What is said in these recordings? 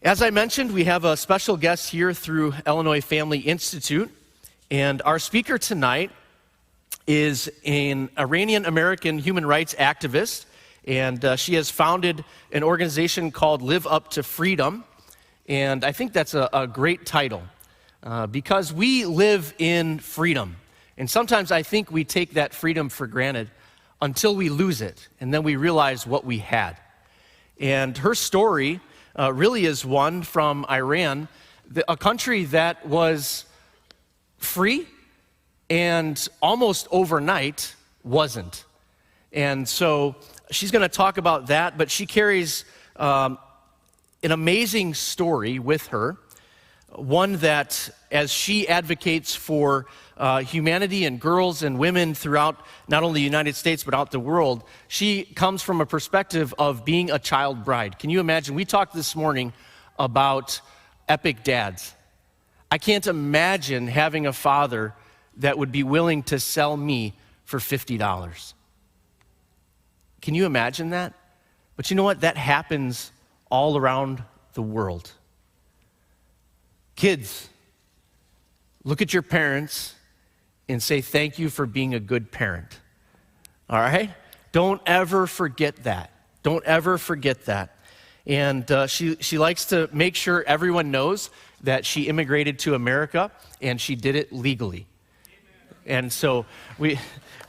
As I mentioned, we have a special guest here through Illinois Family Institute, and our speaker tonight is an Iranian-American human rights activist, and she has founded an organization called Live Up to Freedom, and I think that's a great title because we live in freedom, and sometimes I think we take that freedom for granted until we lose it, and then we realize what we had. And her story really is one from Iran, a country that was free and almost overnight wasn't. And so she's going to talk about that, but she carries an amazing story with her, one that as she advocates for humanity and girls and women throughout not only the United States but out the world, she comes from a perspective of being a child bride. Can you imagine? We talked this morning about epic dads. I can't imagine having a father that would be willing to sell me for $50. Can you imagine that? But you know what? That happens all around the world. Kids, look at your parents and say thank you for being a good parent. All right? Don't ever forget that. Don't ever forget that. And she likes to make sure everyone knows that she immigrated to America and she did it legally. And so we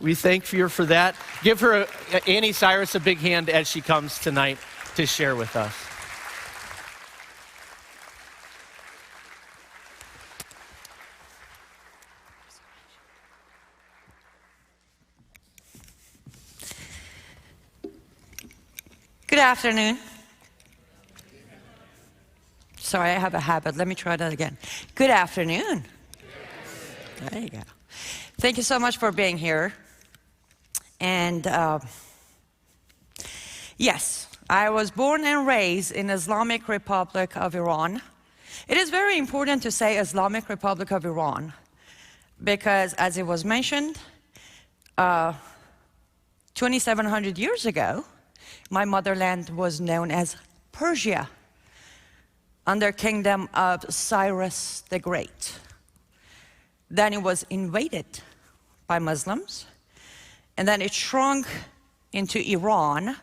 thank you for that. Give her, Annie Cyrus, a big hand as she comes tonight to share with us. Good afternoon. Sorry, I have a habit. Let me try that again. Good afternoon. There you go. Thank you so much for being here. And yes, I was born and raised in Islamic Republic of Iran. It is very important to say Islamic Republic of Iran because, as it was mentioned, 2,700 years ago, my motherland was known as Persia, under kingdom of Cyrus the Great. Then it was invaded by Muslims, and then it shrunk into Iran,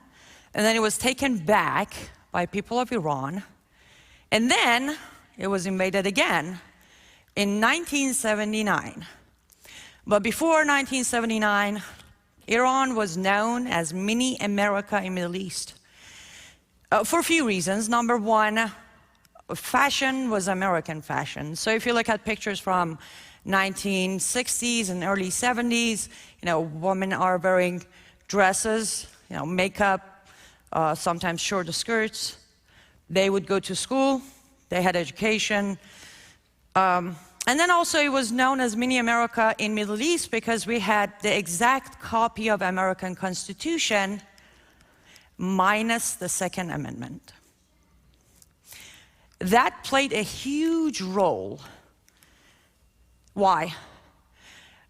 and then it was taken back by people of Iran, and then it was invaded again in 1979. But before 1979, Iran was known as mini America in the Middle East for a few reasons. Number one, fashion was American fashion. So if you look at pictures from 1960s and early 70s, women are wearing dresses, makeup, sometimes shorter skirts. They would go to school, they had education. And then also it was known as mini America in Middle East because we had the exact copy of American Constitution minus the Second Amendment. That played a huge role. Why?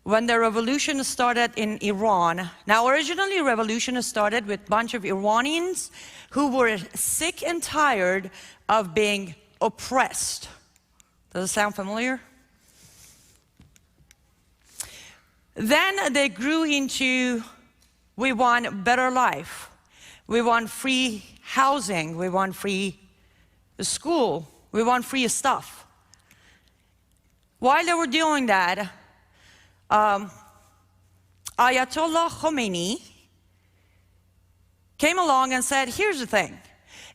When the revolution started in Iran, now originally revolution started with a bunch of Iranians who were sick and tired of being oppressed. Does it sound familiar? Then they grew into, we want better life. We want free housing. We want free school. We want free stuff. While they were doing that, Ayatollah Khomeini came along and said, here's the thing.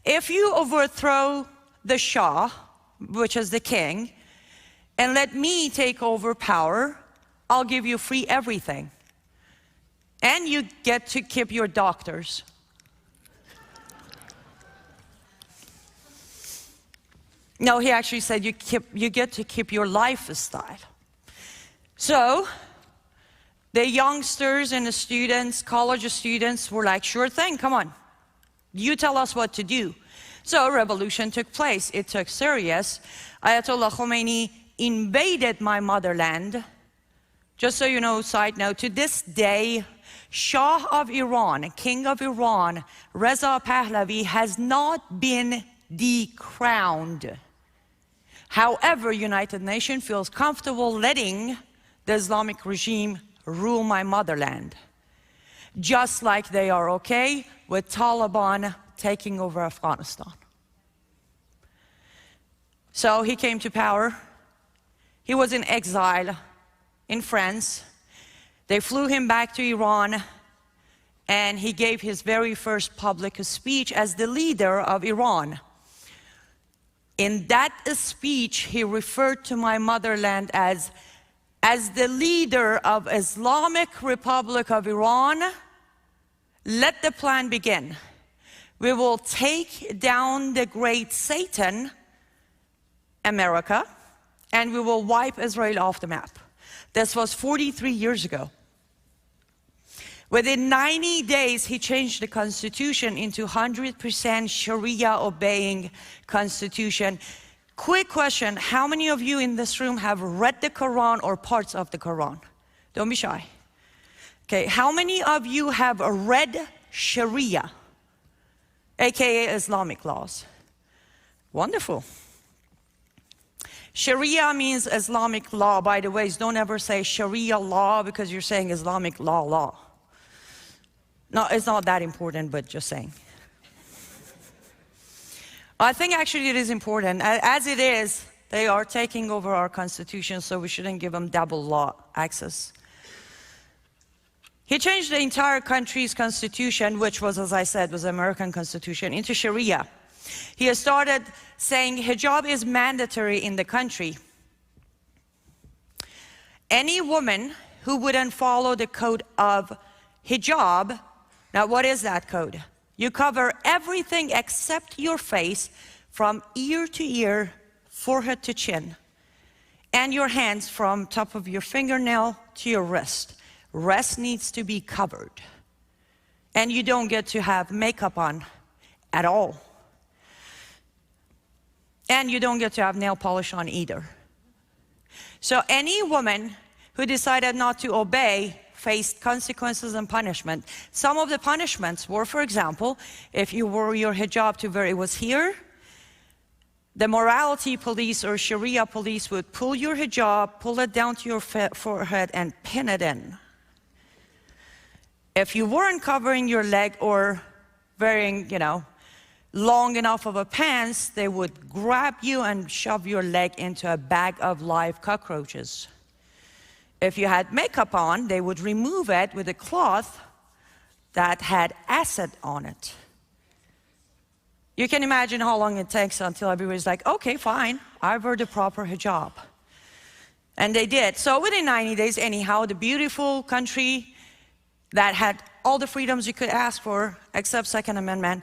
If you overthrow the Shah, which is the king, and let me take over power, I'll give you free everything. And you get to keep your doctors. No, he actually said you get to keep your lifestyle. So the youngsters and the students, college students were like, sure thing, come on. You tell us what to do. So a revolution took place. It took serious. Ayatollah Khomeini invaded my motherland. Just so you know, side note, to this day, Shah of Iran, King of Iran, Reza Pahlavi, has not been decrowned. However, United Nations feels comfortable letting the Islamic regime rule my motherland, just like they are okay with Taliban taking over Afghanistan. So he came to power. He was in exile in France. They flew him back to Iran, and he gave his very first public speech as the leader of Iran. In that speech, he referred to my motherland as the leader of Islamic Republic of Iran. Let the plan begin. We will take down the great Satan, America, and we will wipe Israel off the map. This was 43 years ago. Within 90 days, he changed the constitution into 100% Sharia-obeying constitution. Quick question, how many of you in this room have read the Quran or parts of the Quran? Don't be shy. Okay, how many of you have read Sharia, aka Islamic laws? Wonderful. Sharia means Islamic law. By the way, don't ever say Sharia law because you're saying Islamic law. No, it's not that important, but just saying. I think actually it is important. As it is, they are taking over our constitution, so we shouldn't give them double law access. He changed the entire country's constitution, which was, as I said, was the American constitution, into Sharia. He has started saying hijab is mandatory in the country. Any woman who wouldn't follow the code of hijab, now what is that code? You cover everything except your face from ear to ear, forehead to chin, and your hands from top of your fingernail to your wrist. Rest needs to be covered. And you don't get to have makeup on at all. And you don't get to have nail polish on either. So any woman who decided not to obey faced consequences and punishment. Some of the punishments were, for example, if you wore your hijab to where it was here, the morality police or Sharia police would pull your hijab, pull it down to your forehead, and pin it in. If you weren't covering your leg or wearing, long enough of a pants, they would grab you and shove your leg into a bag of live cockroaches. If you had makeup on, they would remove it with a cloth that had acid on it. You can imagine how long it takes until everybody's like, okay, fine, I wear the proper hijab. And they did. So within 90 days, anyhow, the beautiful country that had all the freedoms you could ask for, except Second Amendment,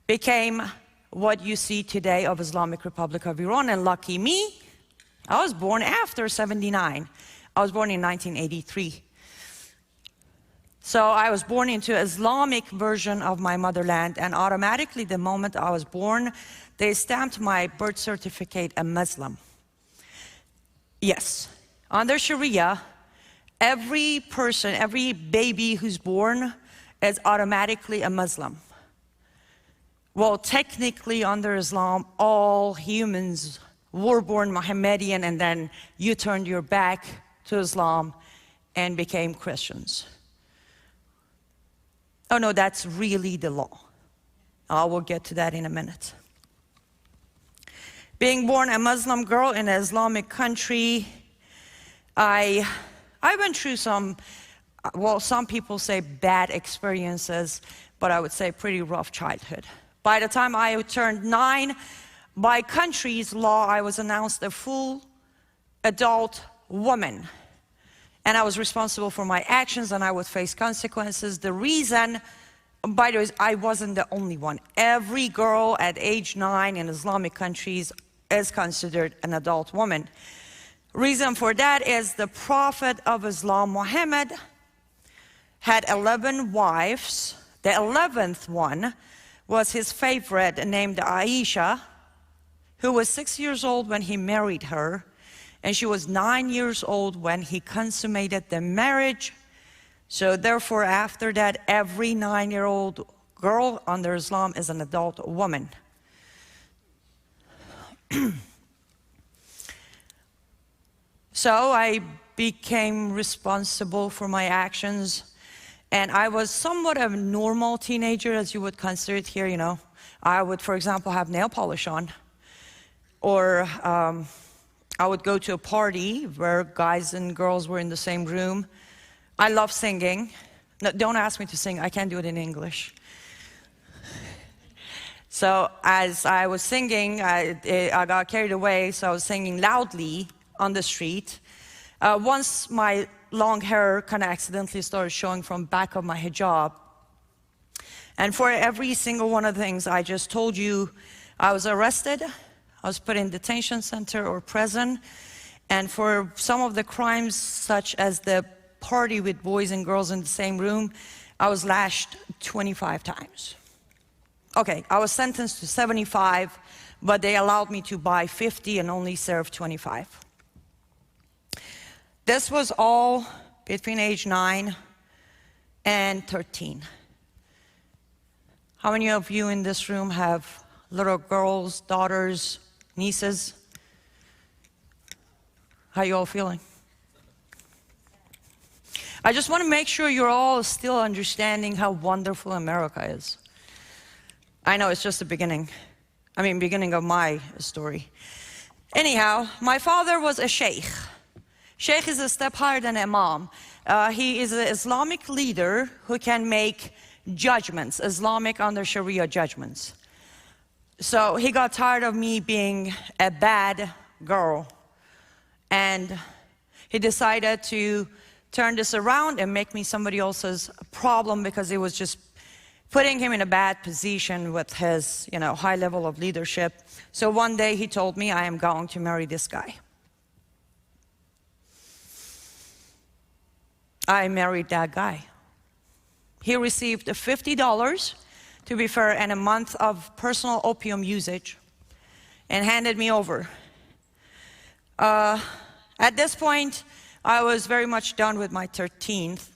became what you see today of Islamic Republic of Iran. And lucky me, I was born after 79. I was born in 1983. So I was born into Islamic version of my motherland, and automatically the moment I was born, they stamped my birth certificate a Muslim. Yes, under Sharia, every person, every baby who's born is automatically a Muslim. Well, technically under Islam, all humans were born Mohammedan, and then you turned your back to Islam and became Christians. Oh no, that's really the law. I will get to that in a minute. Being born a Muslim girl in an Islamic country, I went through some people say bad experiences, but I would say pretty rough childhood. By the time I turned 9, by country's law, I was announced a full adult woman. And I was responsible for my actions, and I would face consequences. The reason, by the way, I wasn't the only one. Every girl at age 9 in Islamic countries is considered an adult woman. Reason for that is the Prophet of Islam, Muhammad, had 11 wives. The 11th one was his favorite, named Aisha, who was 6 years old when he married her, and she was 9 years old when he consummated the marriage. So therefore, after that, every 9-year-old girl under Islam is an adult woman. So I became responsible for my actions, and I was somewhat of a normal teenager, as you would consider it here, you know. I would, for example, have nail polish on, or I would go to a party where guys and girls were in the same room. I love singing. No, don't ask me to sing, I can't do it in English. So as I was singing, I got carried away, so I was singing loudly on the street. Once my long hair kind of accidentally started showing from back of my hijab. And for every single one of the things I just told you, I was arrested, I was put in detention center or prison, and for some of the crimes such as the party with boys and girls in the same room, I was lashed 25 times. Okay, I was sentenced to 75, but they allowed me to buy 50 and only serve 25. This was all between age 9 and 13. How many of you in this room have little girls, daughters, nieces? How you all feeling? I just want to make sure you're all still understanding how wonderful America is. I know it's just the beginning. Beginning of my story. Anyhow, my father was a sheikh. Sheikh is a step higher than imam. He is an Islamic leader who can make judgments, Islamic under Sharia judgments. So he got tired of me being a bad girl, and he decided to turn this around and make me somebody else's problem, because it was just putting him in a bad position with his, high level of leadership. So one day he told me, I am going to marry this guy. I married that guy. He received $50, to be fair, and a month of personal opium usage, and handed me over. At this point, I was very much done with my 13th.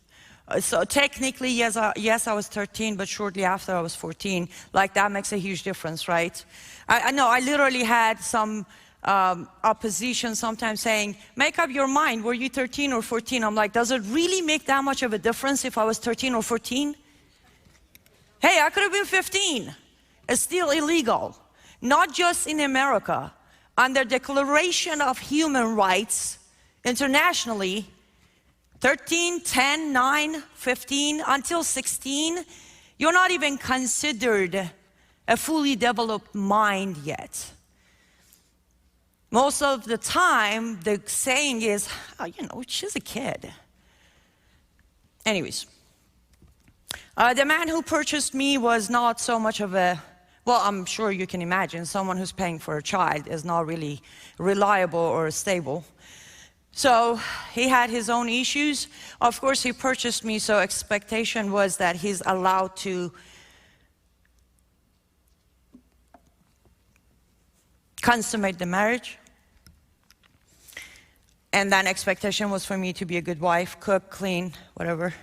So technically, yes, I was 13, but shortly after I was 14. Like, that makes a huge difference, right? I know, I literally had some opposition sometimes saying, make up your mind, were you 13 or 14? I'm like, does it really make that much of a difference if I was 13 or 14? Hey, I could have been 15. It's still illegal. Not just in America. Under Declaration of Human Rights, internationally, 13, 10, 9, 15, until 16, you're not even considered a fully developed mind yet. Most of the time, the saying is, she's a kid. Anyways, the man who purchased me was not so much of a, well, I'm sure you can imagine, someone who's paying for a child is not really reliable or stable. So he had his own issues. Of course, he purchased me, so expectation was that he's allowed to consummate the marriage. And then expectation was for me to be a good wife, cook, clean, whatever.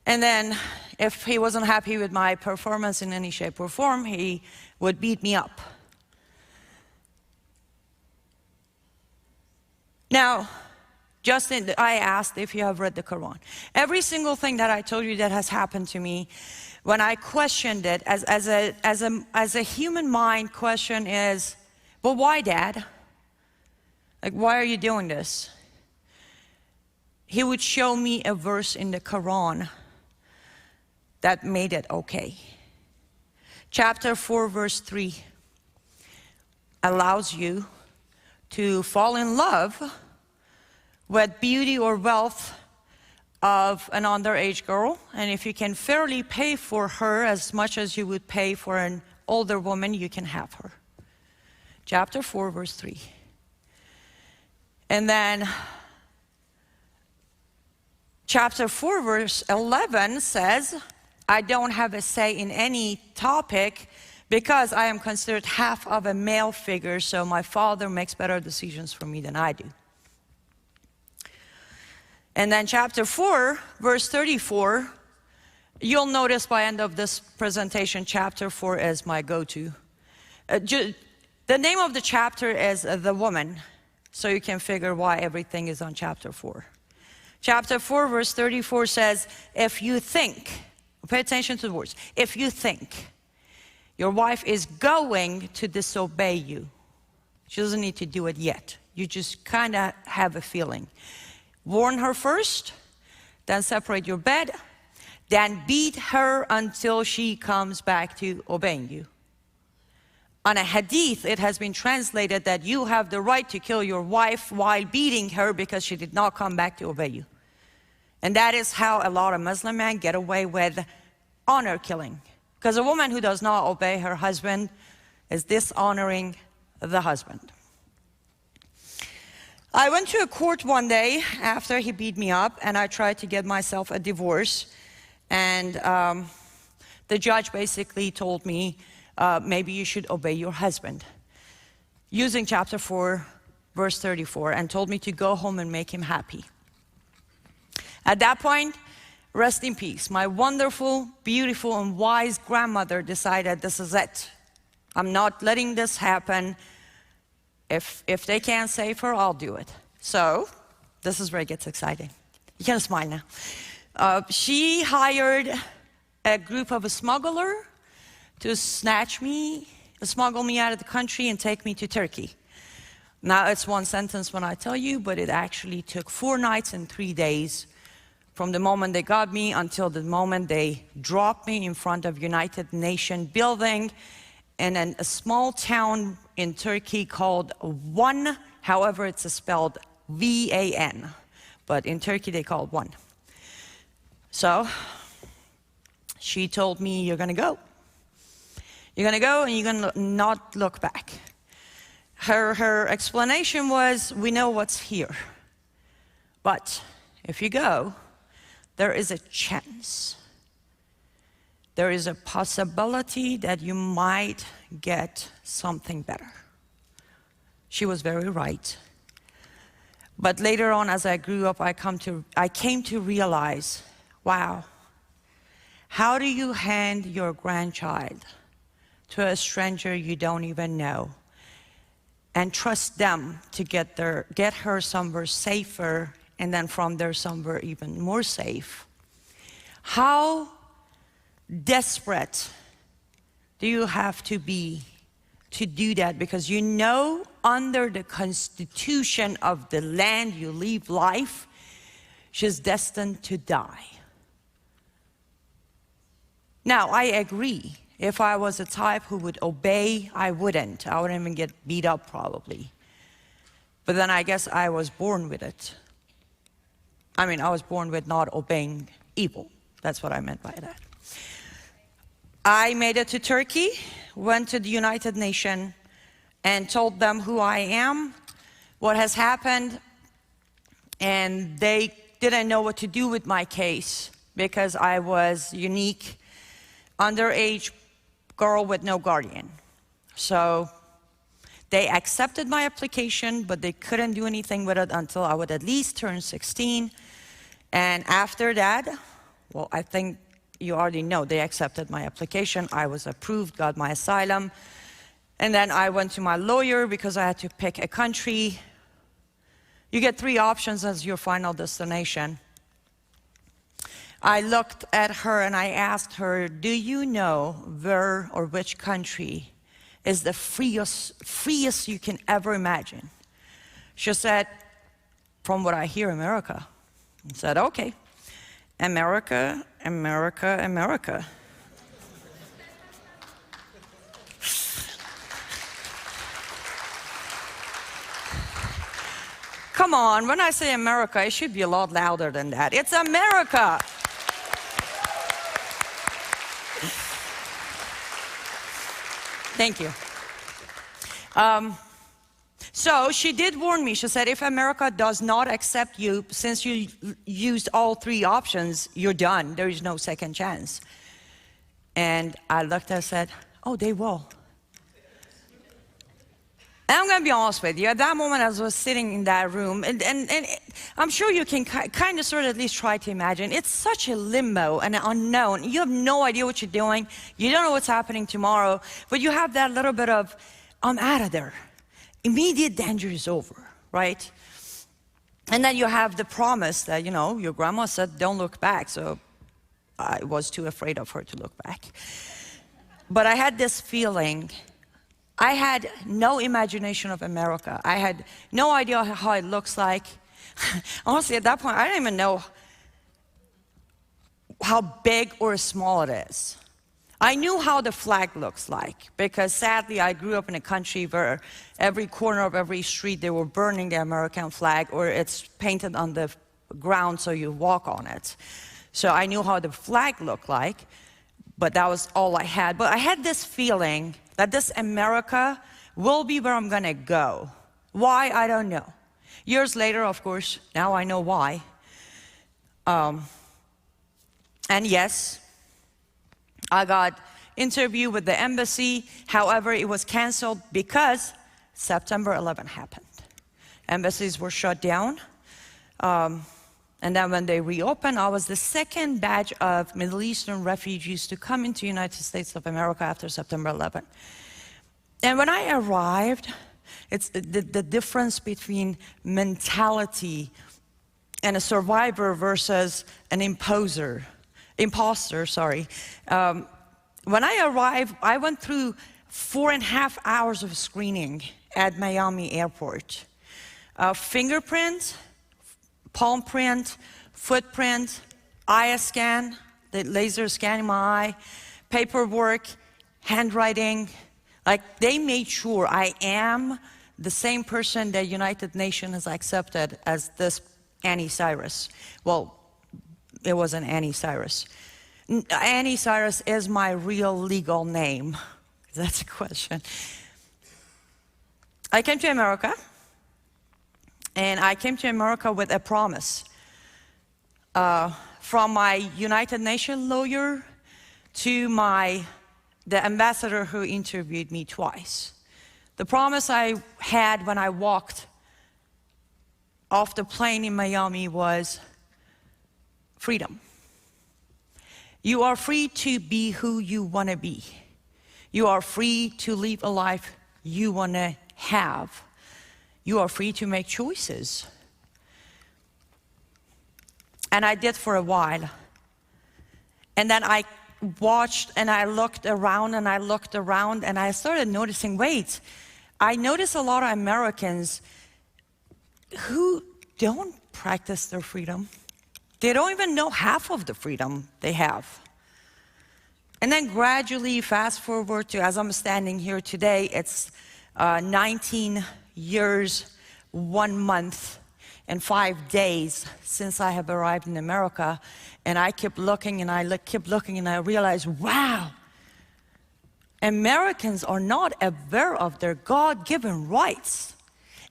And then if he wasn't happy with my performance in any shape or form, he would beat me up. Now, I asked if you have read the Quran. Every single thing that I told you that has happened to me, when I questioned it, as a human mind question is, but why, Dad? Like, why are you doing this? He would show me a verse in the Quran that made it okay. Chapter 4, verse 3 allows you to fall in love with beauty or wealth of an underage girl, and if you can fairly pay for her as much as you would pay for an older woman, you can have her. Chapter 4, verse 3. And then chapter 4, verse 11 says, I don't have a say in any topic because I am considered half of a male figure, so my father makes better decisions for me than I do. And then chapter 4, verse 34, you'll notice by end of this presentation, chapter 4 is my go-to. The name of the chapter is The Woman, so you can figure why everything is on chapter 4. Chapter 4, verse 34 says, if you think, pay attention to the words, if you think your wife is going to disobey you, she doesn't need to do it yet. You just kind of have a feeling. Warn her first, then separate your bed, then beat her until she comes back to obeying you. On a hadith, it has been translated that you have the right to kill your wife while beating her because she did not come back to obey you. And that is how a lot of Muslim men get away with honor killing. Because a woman who does not obey her husband is dishonoring the husband. I went to a court one day after he beat me up, and I tried to get myself a divorce. And the judge basically told me, maybe you should obey your husband, using chapter 4, verse 34, and told me to go home and make him happy. At that point, rest in peace, my wonderful, beautiful, and wise grandmother decided this is it. I'm not letting this happen. If they can't save her, I'll do it. So, this is where it gets exciting. You can smile now. She hired a group of a smuggler to smuggle me out of the country and take me to Turkey. Now, it's one sentence when I tell you, but it actually took 4 nights and 3 days from the moment they got me until the moment they dropped me in front of United Nations building in a small town in Turkey called Van. However, it's spelled V-A-N, but in Turkey they call it Van. So, she told me, you're gonna go. You're gonna go and you're gonna not look back. Her explanation was, we know what's here, but if you go, there is a chance. There is a possibility that you might get something better. She was very right. But later on, as I grew up, I came to realize, wow, how do you hand your grandchild to a stranger you don't even know and trust them to get her somewhere safer, and then from there somewhere even more safe? How desperate do you have to be to do that? Because you know under the constitution of the land you live life, she's destined to die. Now, I agree. If I was a type who would obey, I wouldn't. I wouldn't even get beat up probably. But then I guess I was born with it. I mean, I was born with not obeying evil. That's what I meant by that. I made it to Turkey, went to the United Nations, and told them who I am, what has happened, and they didn't know what to do with my case because I was unique, underage girl with no guardian. So they accepted my application, but they couldn't do anything with it until I would at least turn 16. And after that, well, I think you already know, they accepted my application. I was approved, got my asylum. And then I went to my lawyer because I had to pick a country. You get 3 options as your final destination. I looked at her and I asked her, do you know where or which country is the freest you can ever imagine? She said, from what I hear, America. I said, okay, America, America, America. Come on, when I say America, it should be a lot louder than that. It's America. Thank you. So she did warn me. She said, if America does not accept you, since you used all 3 options, you're done. There is no second chance. And I looked and said, oh, they will. And I'm going to be honest with you. At that moment, as I was sitting in that room, and I'm sure you can kind of sort of at least try to imagine. It's such a limbo and an unknown. You have no idea what you're doing. You don't know what's happening tomorrow. But you have that little bit of I'm out of there. Immediate danger is over, right? And then you have the promise that, your grandma said, don't look back. So I was too afraid of her to look back. But I had this feeling. I had no imagination of America. I had no idea how it looks like. Honestly, at that point, I didn't even know how big or small it is. I knew how the flag looks like, because sadly I grew up in a country where every corner of every street they were burning the American flag, or it's painted on the ground so you walk on it. So I knew how the flag looked like, but that was all I had. But I had this feeling that this America will be where I'm gonna go. Why, I don't know. Years later, of course, now I know why. And yes, I got interviewed with the embassy. However, it was canceled because September 11 happened. Embassies were shut down. And then when they reopened, I was the second batch of Middle Eastern refugees to come into the United States of America after September 11. And when I arrived, it's the difference between mentality and a survivor versus an imposter. When I arrived, I went through 4.5 hours of screening at Miami Airport. Fingerprint, palm print, footprint, eye scan, the laser scanning my eye, paperwork, handwriting. Like, they made sure I am the same person the United Nations has accepted as this Annie Cyrus. Well, it wasn't Annie Cyrus. Annie Cyrus is my real legal name. That's a question. I came to America, and I came to America with a promise. From my United Nations lawyer to the ambassador who interviewed me twice. The promise I had when I walked off the plane in Miami was freedom. You are free to be who you want to be. You are free to live a life you want to have. You are free to make choices. And I did for a while. And then I watched and I looked around and I looked around and I started noticing, wait, I notice a lot of Americans who don't practice their freedom. They don't even know half of the freedom they have. And then gradually, fast forward to as I'm standing here today, it's 19 years, 1 month, and 5 days since I have arrived in America. And I kept looking and I kept looking and I realized, wow, Americans are not aware of their God-given rights.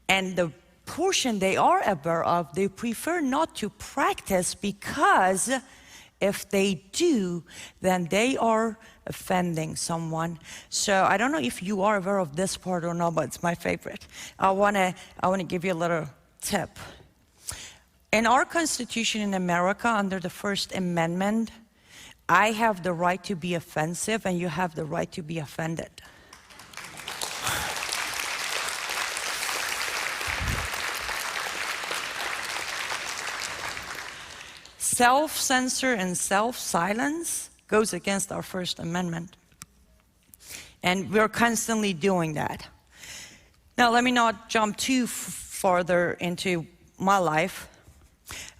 And the portion they are aware of, they prefer not to practice, because if they do, then they are offending someone. So I don't know if you are aware of this part or not, but it's my favorite. I wanna give you a little tip. In our Constitution in America, under the First Amendment, I have the right to be offensive and you have the right to be offended. Self-censor and self-silence goes against our First Amendment. And we're constantly doing that. Now, let me not jump too farther into my life.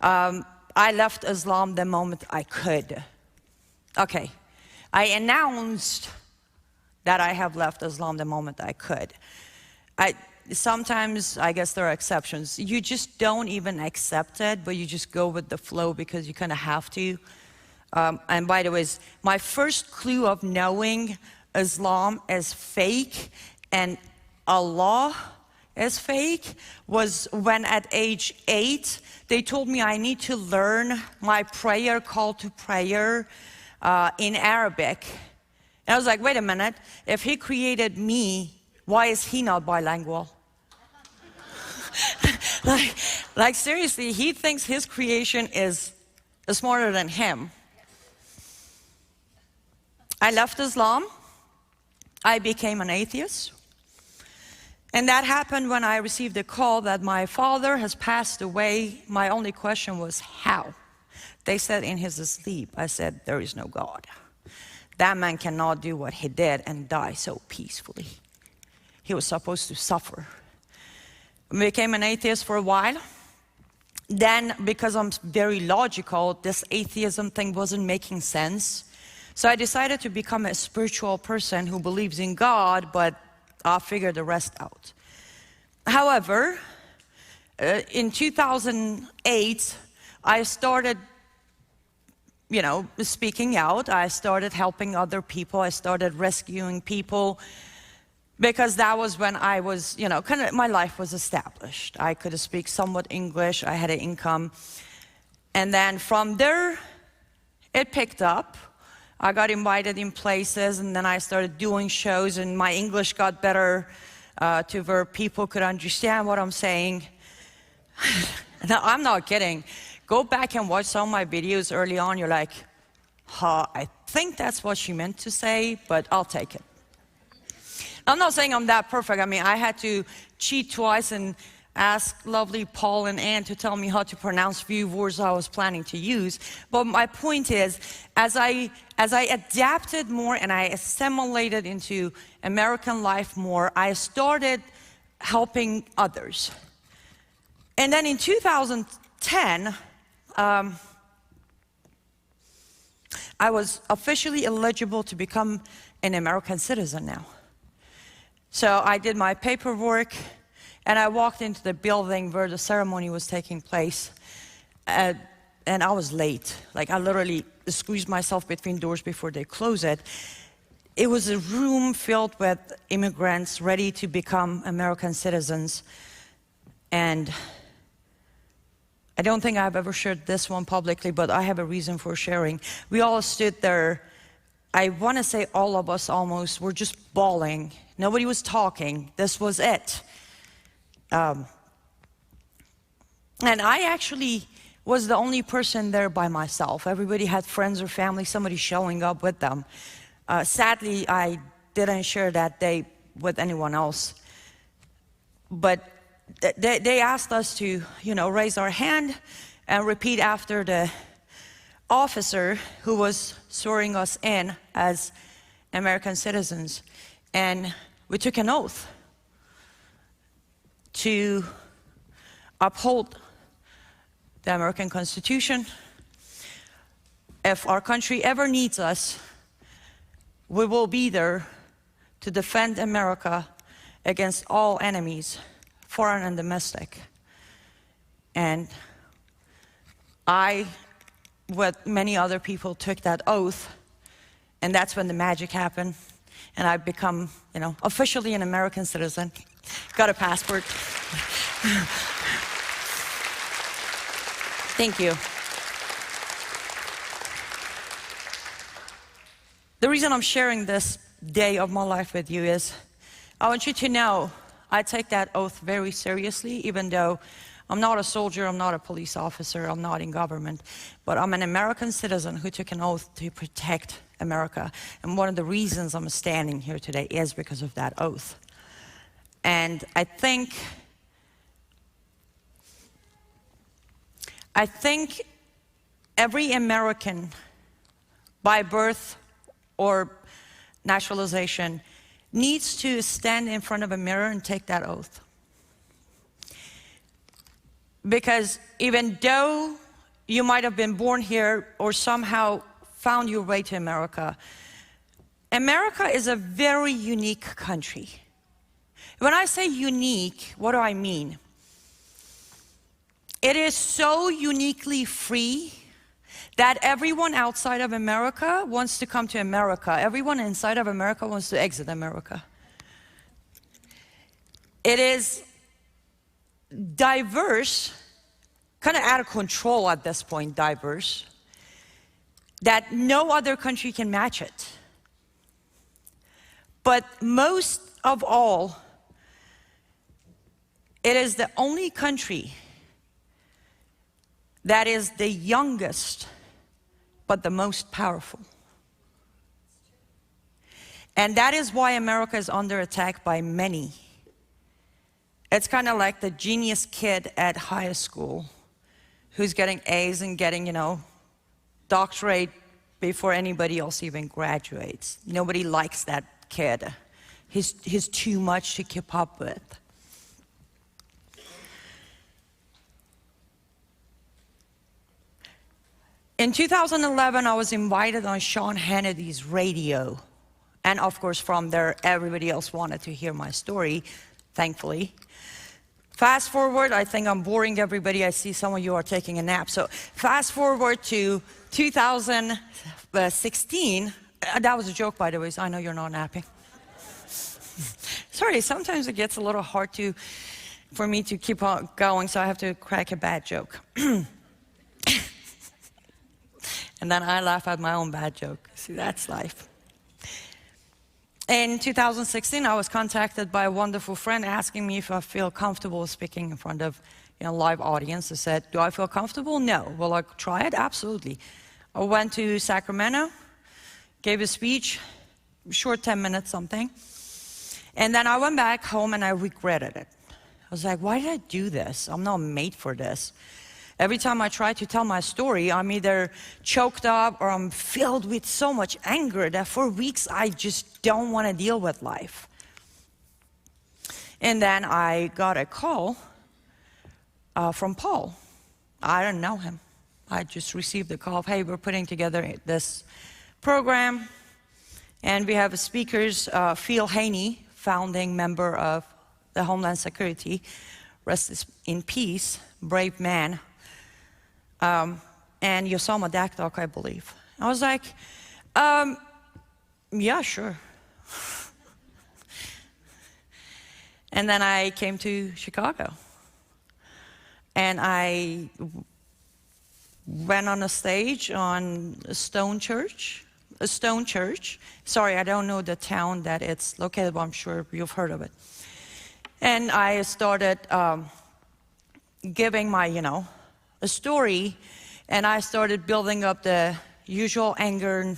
I left Islam the moment I could. Okay, I announced that I have left Islam the moment I could. Sometimes, I guess there are exceptions. You just don't even accept it, but you just go with the flow because you kind of have to. And by the way, my first clue of knowing Islam is fake and Allah is fake was when at age 8, they told me I need to learn my prayer call to prayer in Arabic. And I was like, wait a minute, if he created me, why is he not bilingual? like seriously, he thinks his creation is smarter than him. I left Islam. I became an atheist. And that happened when I received a call that my father has passed away. My only question was, how? They said in his sleep. I said, there is no God. That man cannot do what he did and die so peacefully. He was supposed to suffer. I became an atheist for a while. Then, because I'm very logical, this atheism thing wasn't making sense. So I decided to become a spiritual person who believes in God, but I'll figure the rest out. However, in 2008, I started, speaking out. I started helping other people. I started rescuing people, because that was when I was, my life was established. I could speak somewhat English. I had an income. And then from there, it picked up. I got invited in places, and then I started doing shows, and my English got better to where people could understand what I'm saying. No, I'm not kidding. Go back and watch some of my videos early on. You're like, I think that's what she meant to say, but I'll take it. I'm not saying I'm that perfect. I mean, I had to cheat twice and ask lovely Paul and Ann to tell me how to pronounce few words I was planning to use. But my point is, as I adapted more and I assimilated into American life more, I started helping others. And then in 2010, I was officially eligible to become an American citizen now. So I did my paperwork, and I walked into the building where the ceremony was taking place, and I was late. Like, I literally squeezed myself between doors before they closed it. It was a room filled with immigrants ready to become American citizens, and I don't think I've ever shared this one publicly, but I have a reason for sharing. We all stood there. I want to say all of us almost were just bawling. Nobody was talking. This was it. And I actually was the only person there by myself. Everybody had friends or family, somebody showing up with them. Sadly, I didn't share that day with anyone else. But they asked us to, raise our hand and repeat after the officer who was swearing us in as American citizens. And we took an oath to uphold the American Constitution. If our country ever needs us, we will be there to defend America against all enemies, foreign and domestic. And I, with many other people, took that oath, and that's when the magic happened. And I've become, officially an American citizen. Got a passport. Thank you. The reason I'm sharing this day of my life with you is I want you to know I take that oath very seriously, even though I'm not a soldier, I'm not a police officer, I'm not in government, but I'm an American citizen who took an oath to protect America. And one of the reasons I'm standing here today is because of that oath. And I think every American, by birth or naturalization, needs to stand in front of a mirror and take that oath. Because even though you might have been born here or somehow found your way to America, America is a very unique country. When I say unique, what do I mean? It is so uniquely free that everyone outside of America wants to come to America. Everyone inside of America wants to exit America. It is diverse, kind of out of control at this point, diverse, that no other country can match it. But most of all, it is the only country that is the youngest, but the most powerful. And that is why America is under attack by many. It's kind of like the genius kid at high school who's getting A's and getting, doctorate before anybody else even graduates. Nobody likes that kid. He's too much to keep up with. In 2011, I was invited on Sean Hannity's radio. And of course, from there, everybody else wanted to hear my story, thankfully. Fast forward, I think I'm boring everybody. I see some of you are taking a nap. So fast forward to 2016. That was a joke, by the way, so I know you're not napping. Sorry, sometimes it gets a little hard for me to keep on going, so I have to crack a bad joke. And then I laugh at my own bad joke. See, that's life. In 2016, I was contacted by a wonderful friend asking me if I feel comfortable speaking in front of a live audience. I said, do I feel comfortable? No. Will I try it? Absolutely. I went to Sacramento, gave a speech, short 10 minutes something. And then I went back home and I regretted it. I was like, why did I do this? I'm not made for this. Every time I try to tell my story, I'm either choked up or I'm filled with so much anger that for weeks I just don't want to deal with life. And then I got a call from Paul. I don't know him. I just received a call of, hey, we're putting together this program. And we have speakers, Phil Haney, founding member of the Homeland Security, rest in peace, brave man. And Yosama Dakdok, I believe. I was like, yeah, sure. And then I came to Chicago. And I went on a stage on a stone church. Sorry, I don't know the town that it's located, but I'm sure you've heard of it. And I started giving my, a story, and I started building up the usual anger,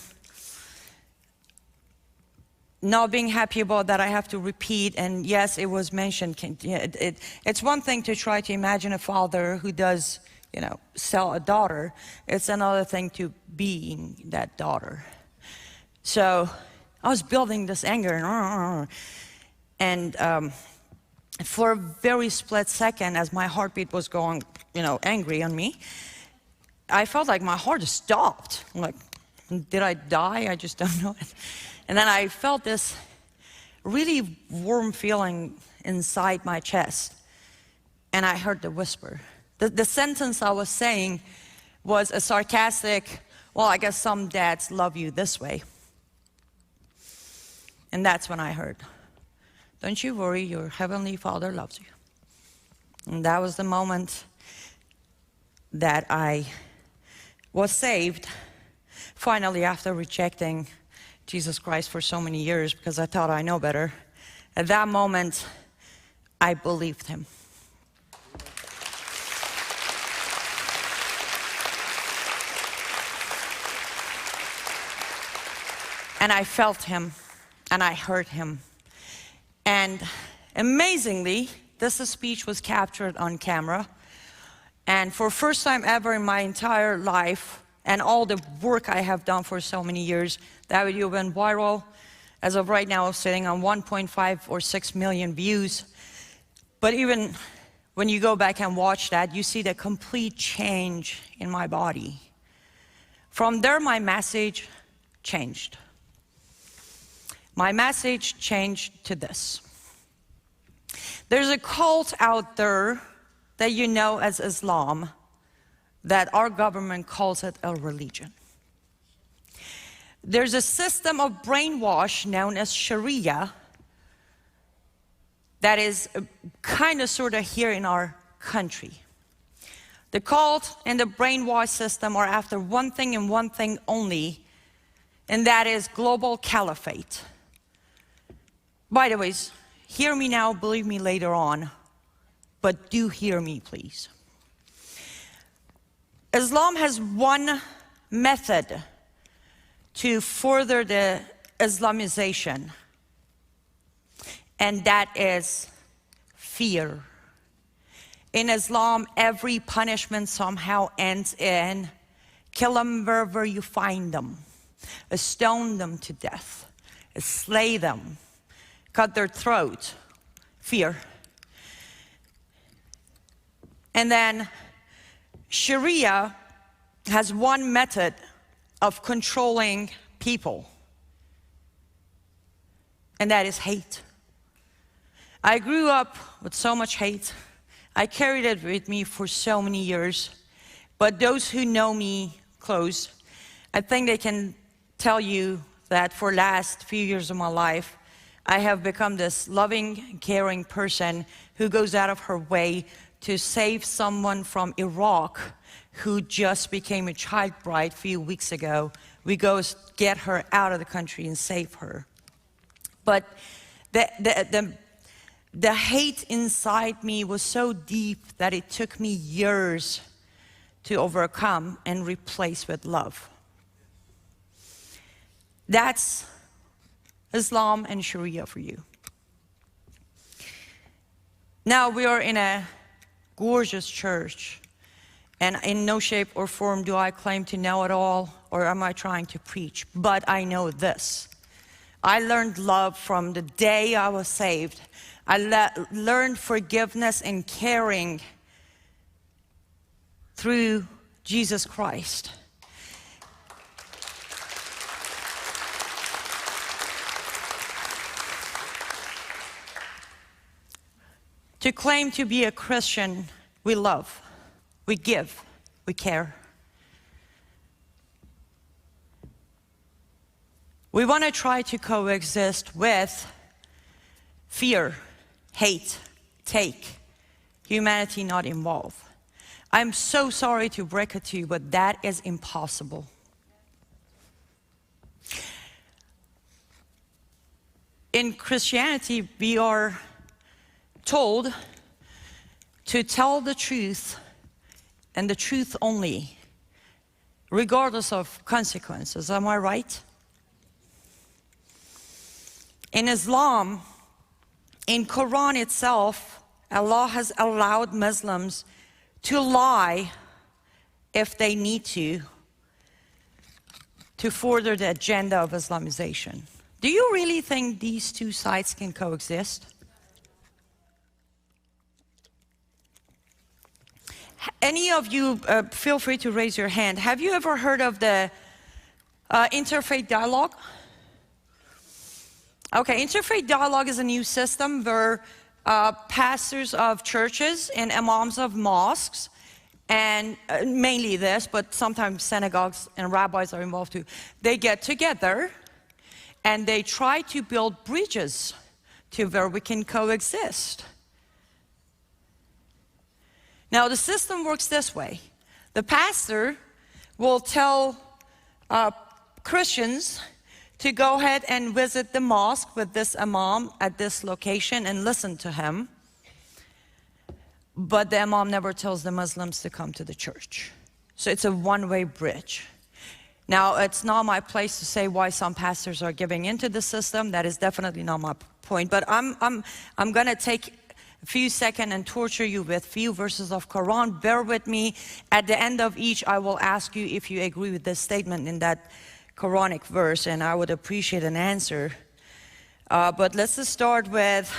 not being happy about that I have to repeat. And yes, it was mentioned. It's one thing to try to imagine a father who does, sell a daughter. It's another thing to being that daughter. So I was building this anger, and for a very split second, as my heartbeat was going, angry on me, I felt like my heart stopped. I'm like, did I die? I just don't know it. And then I felt this really warm feeling inside my chest. And I heard the whisper. The sentence I was saying was a sarcastic, well, I guess some dads love you this way. And that's when I heard, don't you worry, your Heavenly Father loves you. And that was the moment that I was saved, finally, after rejecting Jesus Christ for so many years because I thought I know better. At that moment, I believed him. And I felt him, and I heard him. And amazingly, this speech was captured on camera. And for the first time ever in my entire life, and all the work I have done for so many years, that video went viral. As of right now, it's sitting on 1.5 or 6 million views. But even when you go back and watch that, you see the complete change in my body. From there, my message changed. My message changed to this. There's a cult out there that you know as Islam, that our government calls it a religion. There's a system of brainwash known as Sharia that is kind of sort of here in our country. The cult and the brainwash system are after one thing and one thing only, and that is global caliphate. By the way, hear me now, believe me later on, but do hear me, please. Islam has one method to further the Islamization, and that is fear. In Islam, every punishment somehow ends in kill them wherever you find them, stone them to death, slay them, cut their throat, fear. And then Sharia has one method of controlling people, and that is hate. I grew up with so much hate. I carried it with me for so many years. But those who know me close, I think they can tell you that for the last few years of my life, I have become this loving, caring person who goes out of her way to save someone from Iraq who just became a child bride a few weeks ago. We go get her out of the country and save her. But the hate inside me was so deep that it took me years to overcome and replace with love. That's Islam and Sharia for you. Now we are in a gorgeous church, and in no shape or form do I claim to know it all, or am I trying to preach, but I know this. I learned love from the day I was saved. I learned forgiveness and caring through Jesus Christ. To claim to be a Christian, we love, we give, we care. We want to try to coexist with fear, hate, take, humanity not involved. I'm so sorry to break it to you, but that is impossible. In Christianity, we are told to tell the truth and the truth only, regardless of consequences. Am I right? In Islam, in Quran itself, Allah has allowed Muslims to lie if they need to further the agenda of Islamization. Do you really think these two sides can coexist? Any of you, feel free to raise your hand. Have you ever heard of the interfaith dialogue? Okay, interfaith dialogue is a new system where pastors of churches and imams of mosques, and mainly this, but sometimes synagogues and rabbis are involved too, they get together and they try to build bridges to where we can coexist. Now, the system works this way. The pastor will tell Christians to go ahead and visit the mosque with this imam at this location and listen to him. But the imam never tells the Muslims to come to the church. So it's a one-way bridge. Now, it's not my place to say why some pastors are giving into the system. That is definitely not my point. But I'm going to take a few seconds and torture you with few verses of Quran. Bear with me. At the end of each, I will ask you if you agree with this statement in that Quranic verse, and I would appreciate an answer. But let's just start with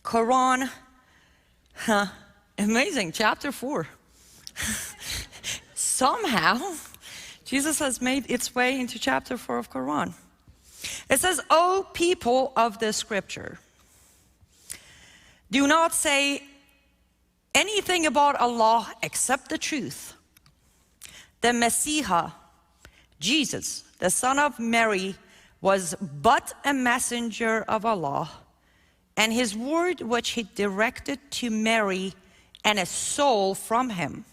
Quran, amazing, chapter 4. Somehow, Jesus has made its way into chapter 4 of Quran. It says, "O people of the scripture, do not say anything about Allah except the truth. The Messiah, Jesus, the son of Mary, was but a messenger of Allah, and his word which he directed to Mary, and a soul from him.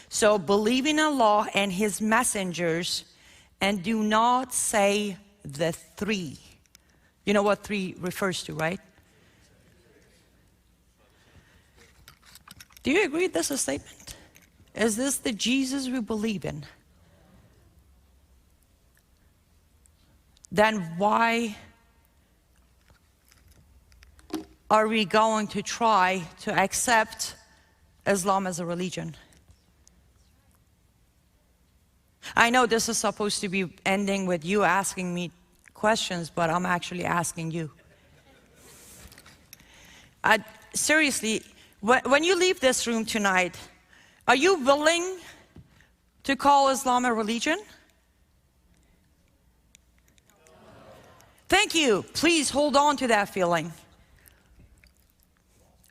So believe in Allah and his messengers, and do not say the three." You know what three refers to, right? Do you agree with this statement? Is this the Jesus we believe in? Then why are we going to try to accept Islam as a religion? I know this is supposed to be ending with you asking me questions, but I'm actually asking you. Seriously, when you leave this room tonight, are you willing to call Islam a religion? Thank you. Please hold on to that feeling.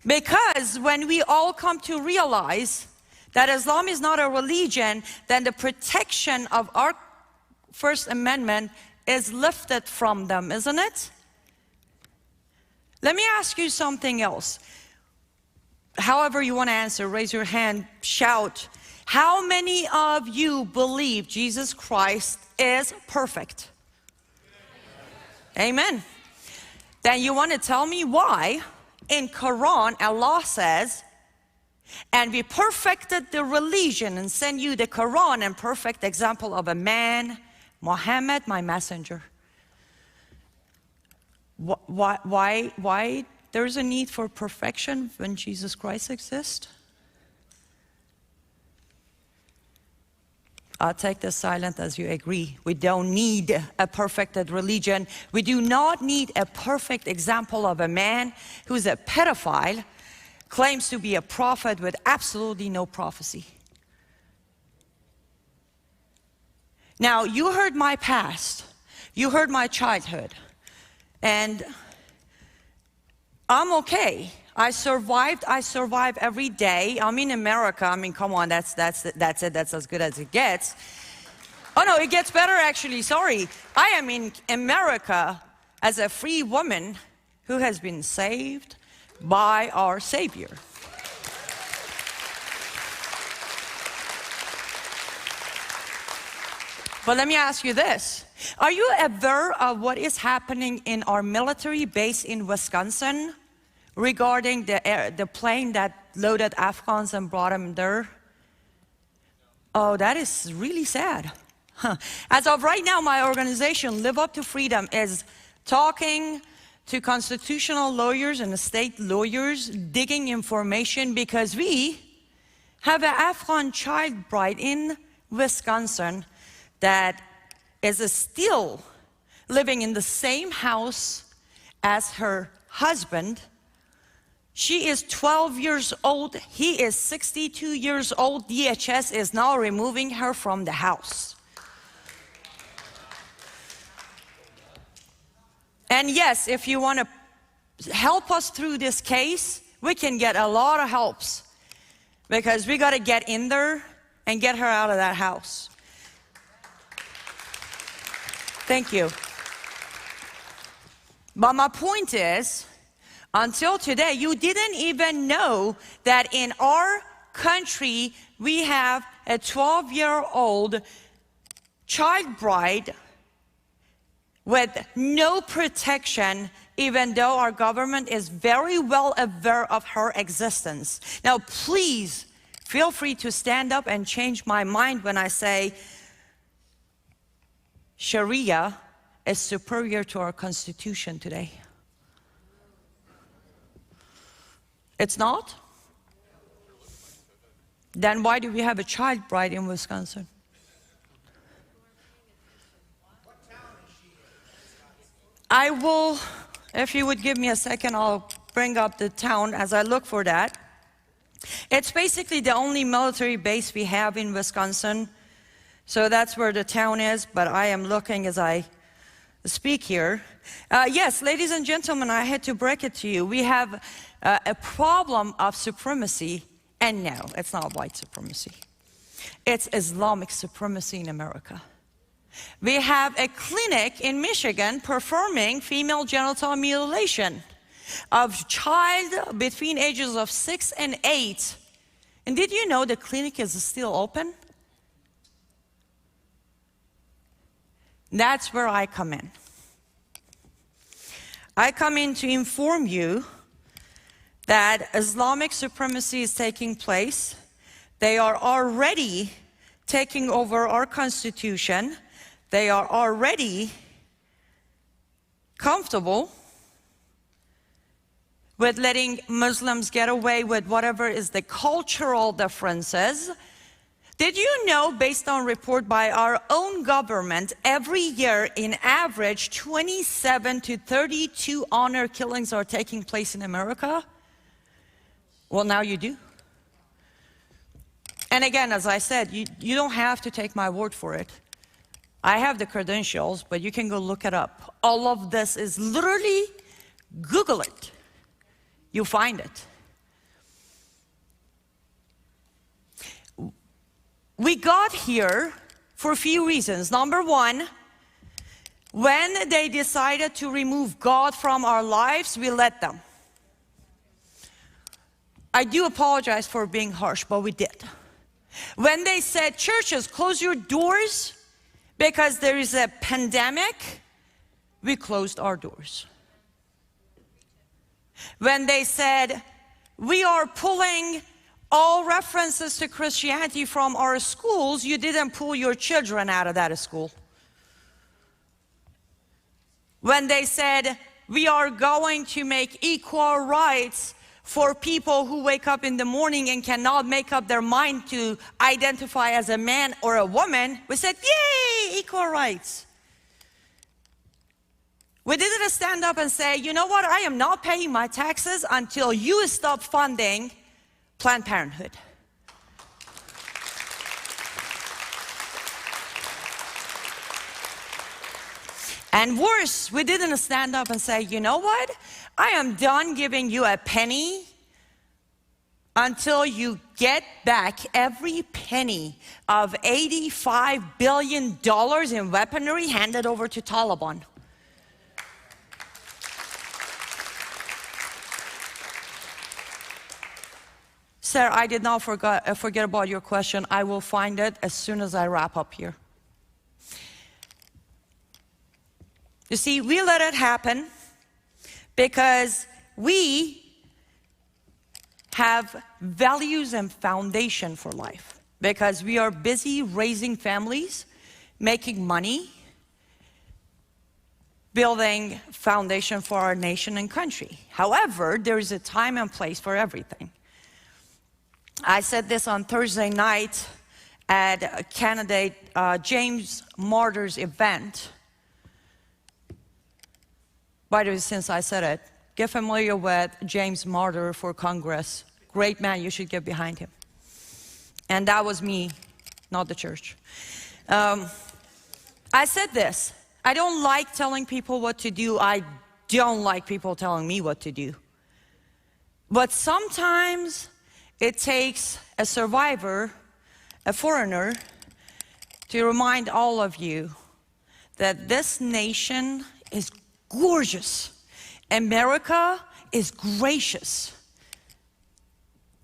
Because when we all come to realize that Islam is not a religion, then the protection of our First Amendment is lifted from them, isn't it? Let me ask you something else. However you want to answer, raise your hand, shout. How many of you believe Jesus Christ is perfect? Amen. Then you want to tell me why in Quran Allah says, and we perfected the religion and sent you the Quran and perfect example of a man, Muhammad, my messenger. Why there's a need for perfection when Jesus Christ exists? I'll take this silent as you agree. We don't need a perfected religion. We do not need a perfect example of a man who's a pedophile, claims to be a prophet with absolutely no prophecy. Now, you heard my past. You heard my childhood. And I'm okay. I survived every day. I'm in America. I mean, come on, that's it. That's as good as it gets. Oh no, it gets better actually, sorry. I am in America as a free woman who has been saved by our Savior. But let me ask you this. Are you aware of what is happening in our military base in Wisconsin regarding the plane that loaded Afghans and brought them there? Oh, that is really sad. As of right now, my organization, Live Up to Freedom, is talking to constitutional lawyers and state lawyers, digging information, because we have an Afghan child bride in Wisconsin that is still living in the same house as her husband. She is 12 years old. He is 62 years old. DHS is now removing her from the house. And yes, if you want to help us through this case, we can get a lot of helps, because we got to get in there and get her out of that house. Thank you. But my point is, until today, you didn't even know that in our country, we have a 12-year-old child bride with no protection, even though our government is very well aware of her existence. Now, please feel free to stand up and change my mind when I say Sharia is superior to our Constitution today. It's not? Then why do we have a child bride in Wisconsin? I will, if you would give me a second, I'll bring up the town as I look for that. It's basically the only military base we have in Wisconsin. So that's where the town is, but I am looking as I speak here. Yes, ladies and gentlemen, I had to break it to you. We have a problem of supremacy, and no, it's not white supremacy. It's Islamic supremacy in America. We have a clinic in Michigan performing female genital mutilation of child between ages of 6 and 8. And did you know the clinic is still open? That's where I come in. I come in to inform you that Islamic supremacy is taking place. They are already taking over our Constitution. They are already comfortable with letting Muslims get away with whatever is the cultural differences. Did you know, based on a report by our own government, every year in average 27 to 32 honor killings are taking place in America? Well, now you do. And again, as I said, you don't have to take my word for it. I have the credentials, but you can go look it up. All of this is literally, Google it. You'll find it. We got here for a few reasons. Number one, when they decided to remove God from our lives, we let them. I do apologize for being harsh, but we did. When they said, churches, close your doors because there is a pandemic, we closed our doors. When they said, we are pulling all references to Christianity from our schools, you didn't pull your children out of that school. When they said, we are going to make equal rights for people who wake up in the morning and cannot make up their mind to identify as a man or a woman, we said, yay, equal rights. We didn't stand up and say, you know what, I am not paying my taxes until you stop funding Planned Parenthood. And worse, we didn't stand up and say, you know what, I am done giving you a penny until you get back every penny of $85 billion in weaponry handed over to Taliban. Sir, I did not forget about your question. I will find it as soon as I wrap up here. You see, we let it happen because we have values and foundation for life. Because we are busy raising families, making money, building foundation for our nation and country. However, there is a time and place for everything. I said this on Thursday night at candidate James Martyr's event. By the way, since I said it, get familiar with James Martyr for Congress. Great man, you should get behind him. And that was me, not the church. I said this, I don't like telling people what to do. I don't like people telling me what to do. But sometimes it takes a survivor, a foreigner, to remind all of you that this nation is gorgeous. America is gracious.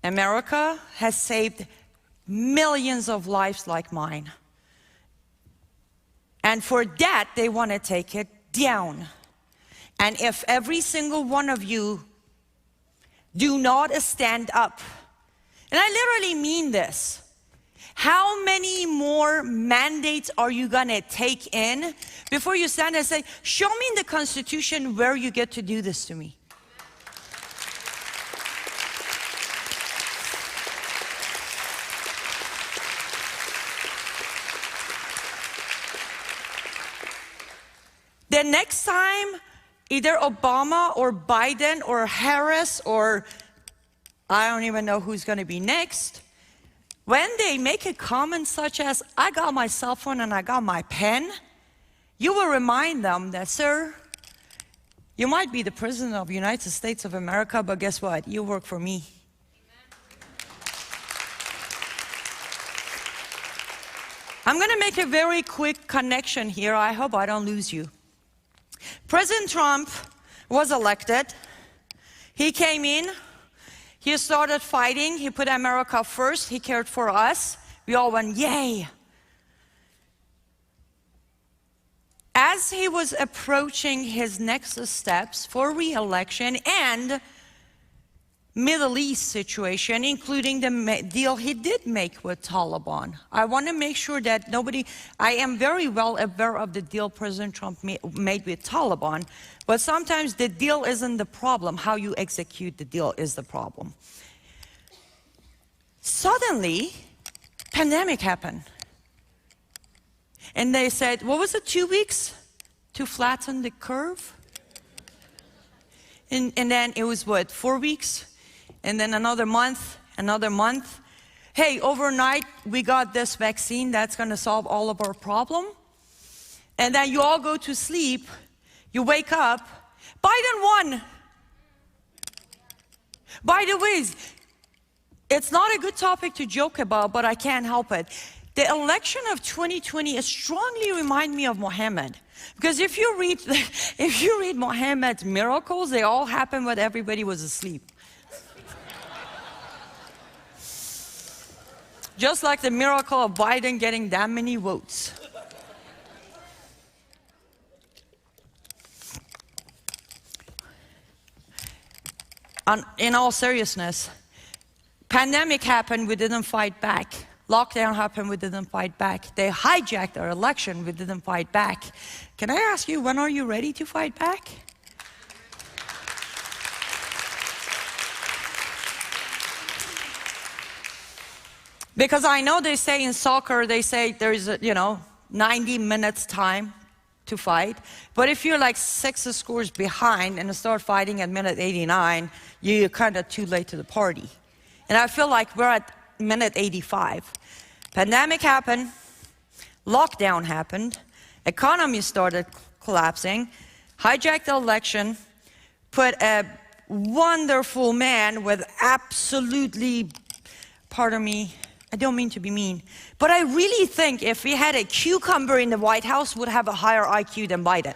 America has saved millions of lives like mine. And for that, they want to take it down. And if every single one of you do not stand up, and I literally mean this, how many more mandates are you going to take in before you stand and say, show me in the Constitution where you get to do this to me? The next time, either Obama or Biden or Harris or I don't even know who's going to be next, when they make a comment such as, I got my cell phone and I got my pen, you will remind them that, sir, you might be the President of the United States of America, but guess what? You work for me. I'm going to make a very quick connection here. I hope I don't lose you. President Trump was elected. He came in. He started fighting. He put America first. He cared for us. We all went, yay. As he was approaching his next steps for re-election and Middle East situation, including the deal he did make with Taliban. I want to make sure that I am very well aware of the deal President Trump made with Taliban, but sometimes the deal isn't the problem. How you execute the deal is the problem. Suddenly, pandemic happened. And they said, what was it, 2 weeks to flatten the curve? And then it was what, 4 weeks? And then another month, another month. Hey, overnight, we got this vaccine that's going to solve all of our problem. And then you all go to sleep, you wake up, Biden won. By the way, it's not a good topic to joke about, but I can't help it. The election of 2020 strongly reminds me of Muhammad. Because if you read Muhammad's miracles, they all happened when everybody was asleep. Just like the miracle of Biden getting that many votes. In all seriousness, pandemic happened, we didn't fight back. Lockdown happened, we didn't fight back. They hijacked our election, we didn't fight back. Can I ask you, when are you ready to fight back? Because I know they say in soccer, they say there's 90 minutes time to fight. But if you're like 6 scores behind and start fighting at minute 89, you're kind of too late to the party. And I feel like we're at minute 85. Pandemic happened, lockdown happened, economy started collapsing, hijacked the election, put a wonderful man with absolutely, pardon me, I don't mean to be mean, but I really think if we had a cucumber in the White House, would have a higher IQ than Biden.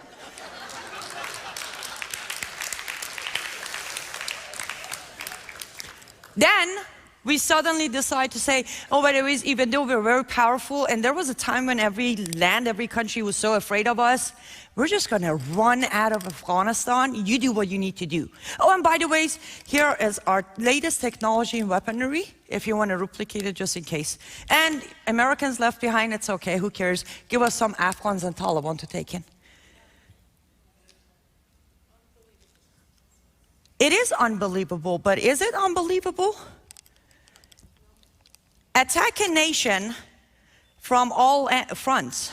Then we suddenly decide to say, oh, by the way, even though we're very powerful, and there was a time when every country was so afraid of us, we're just going to run out of Afghanistan. You do what you need to do. Oh, and by the way, here is our latest technology and weaponry, if you want to replicate it just in case. And Americans left behind, it's okay, who cares? Give us some Afghans and Taliban to take in. It is unbelievable, but is it unbelievable? Attack a nation from all fronts.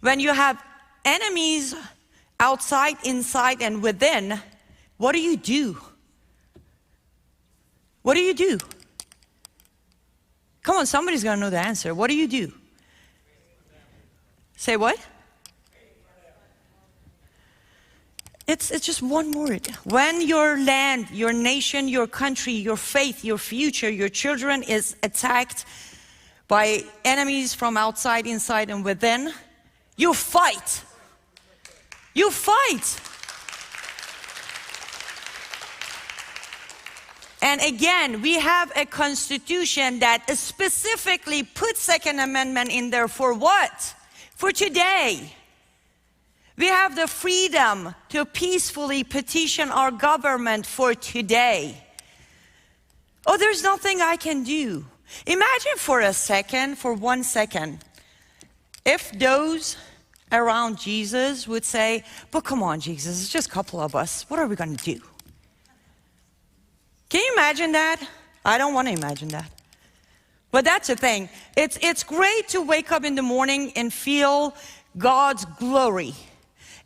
When you have enemies outside, inside, and within, what do? What do? Come on, somebody's gonna know the answer. What do? Say what? It's just one word. When your land, your nation, your country, your faith, your future, your children is attacked by enemies from outside, inside, and within, you fight. You fight. And again, we have a constitution that specifically puts Second Amendment in there for what? For today. We have the freedom to peacefully petition our government for today. Oh, there's nothing I can do. Imagine for 1 second, if those around Jesus would say, but come on, Jesus, it's just a couple of us. What are we going to do? Can you imagine that? I don't want to imagine that. But that's the thing. It's great to wake up in the morning and feel God's glory.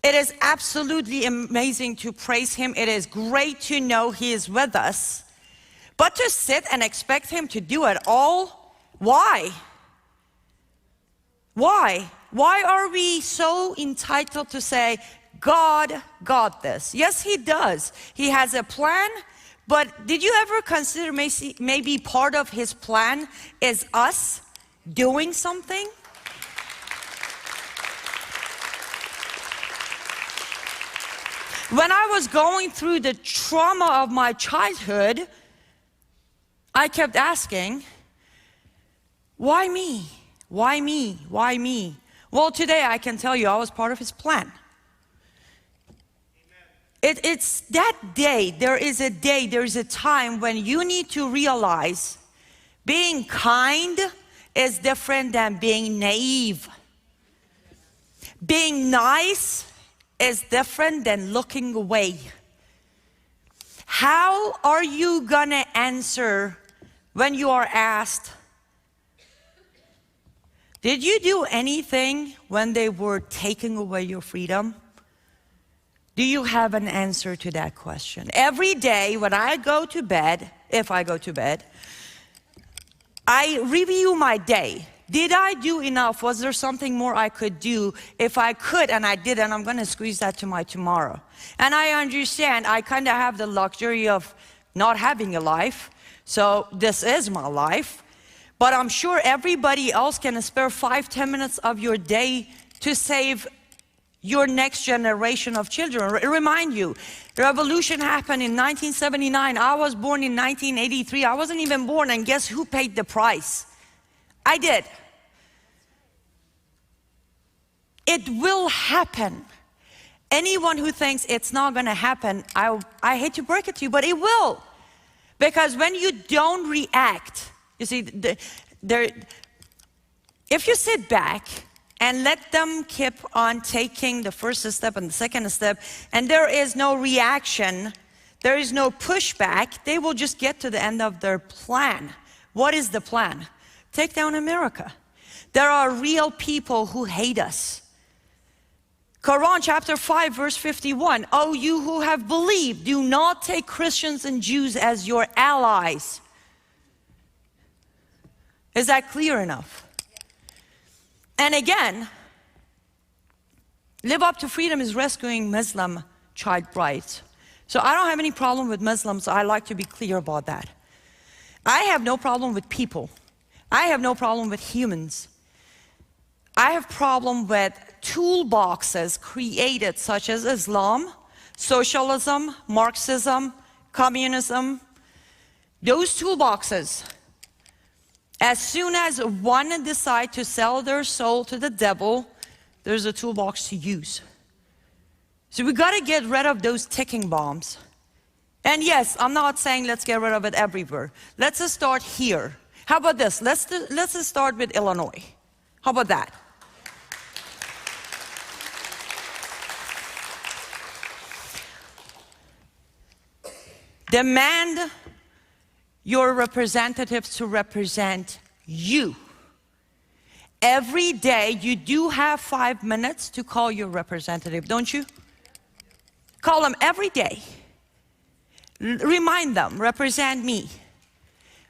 It is absolutely amazing to praise Him. It is great to know He is with us. But to sit and expect Him to do it all, why? Why? Why are we so entitled to say, God got this? Yes, He does. He has a plan, but did you ever consider maybe part of His plan is us doing something? When I was going through the trauma of my childhood, I kept asking, why me? Why me? Why me? Well, today I can tell you I was part of His plan. Amen. It's that day, there is a time when you need to realize being kind is different than being naive. Being nice is different than looking away. How are you gonna answer when you are asked, did you do anything when they were taking away your freedom? Do you have an answer to that question? Every day when I go to bed, if I go to bed, I review my day. Did I do enough? Was there something more I could do? If I could and I didn't, I'm going to squeeze that to my tomorrow. And I understand I kind of have the luxury of not having a life, so this is my life. But I'm sure everybody else can spare 5-10 minutes of your day to save your next generation of children. Remind you, the revolution happened in 1979. I was born in 1983. I wasn't even born, and guess who paid the price? I did. It will happen. Anyone who thinks it's not going to happen, I hate to break it to you, but it will. Because when you don't react, you see, if you sit back and let them keep on taking the first step and the second step, and there is no reaction, there is no pushback, they will just get to the end of their plan. What is the plan? Take down America. There are real people who hate us. Quran chapter 5 verse 51, "O you who have believed, do not take Christians and Jews as your allies." Is that clear enough? And again, live up to freedom is rescuing Muslim child rights. So I don't have any problem with Muslims. I like to be clear about that. I have no problem with people. I have no problem with humans. I have problem with toolboxes created such as Islam, socialism, Marxism, communism. Those toolboxes, as soon as one decides to sell their soul to the devil, there's a toolbox to use. So we got to get rid of those ticking bombs. And yes, I'm not saying let's get rid of it everywhere. Let's just start here. How about this? Let's just start with Illinois. How about that? Demand your representatives to represent you. Every day you do have 5 minutes to call your representative, don't you? Call them every day. Remind them, represent me.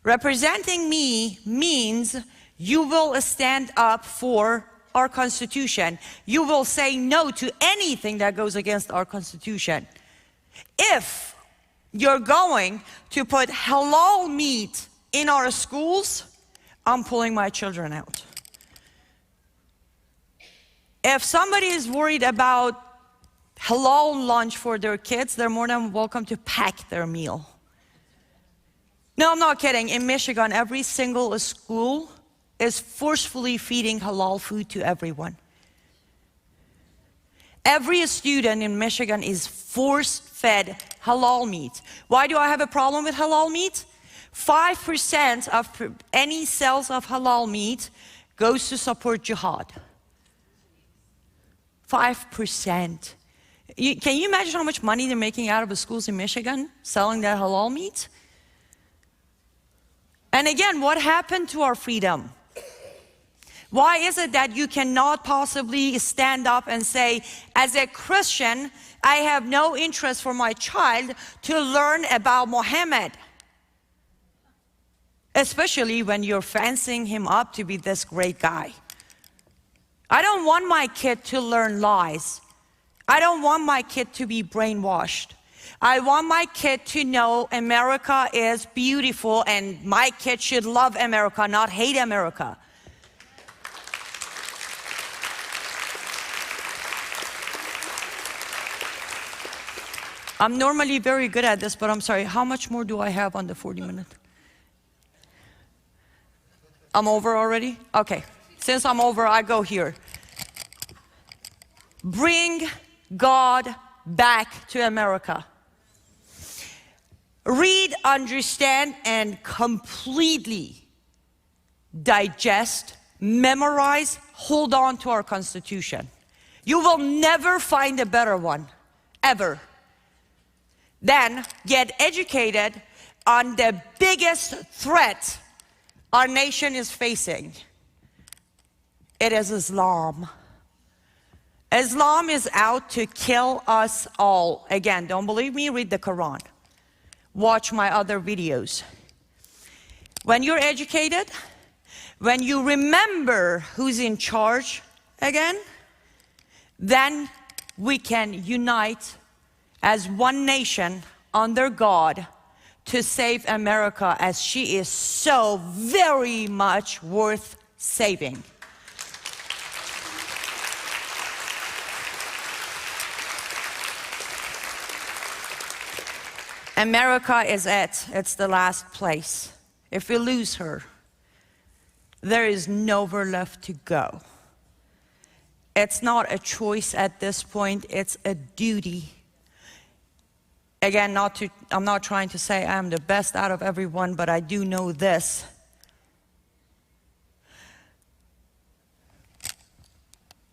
Representing me means you will stand up for our Constitution. You will say no to anything that goes against our Constitution. If you're going to put halal meat in our schools, I'm pulling my children out. If somebody is worried about halal lunch for their kids, they're more than welcome to pack their meal. No, I'm not kidding. In Michigan, every single school is forcefully feeding halal food to everyone. Every student in Michigan is force-fed halal meat. Why do I have a problem with halal meat? 5% of any sales of halal meat goes to support jihad. 5%. Can you imagine how much money they're making out of the schools in Michigan selling that halal meat? And again, what happened to our freedom? Why is it that you cannot possibly stand up and say, as a Christian, I have no interest for my child to learn about Muhammad? Especially when you're fancying him up to be this great guy. I don't want my kid to learn lies. I don't want my kid to be brainwashed. I want my kid to know America is beautiful and my kid should love America, not hate America. I'm normally very good at this, but I'm sorry, how much more do I have on the 40 minutes? I'm over already? Okay, since I'm over, I go here. Bring God back to America. Read, understand, and completely digest, memorize, hold on to our Constitution. You will never find a better one, ever. Then get educated on the biggest threat our nation is facing. It is Islam. Islam is out to kill us all. Again, don't believe me? Read the Quran. Watch my other videos. When you're educated, when you remember who's in charge again, then we can unite as one nation under God to save America, as she is so very much worth saving. America is it. It's the last place. If we lose her, there is nowhere left to go. It's not a choice at this point, it's a duty. Again, I'm not trying to say I'm the best out of everyone, but I do know this.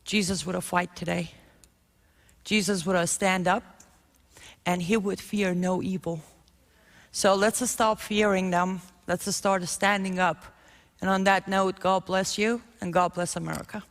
Jesus would have fought today. Jesus would have stand up, and he would fear no evil. So let's stop fearing them. Let's start standing up. And on that note, God bless you, and God bless America.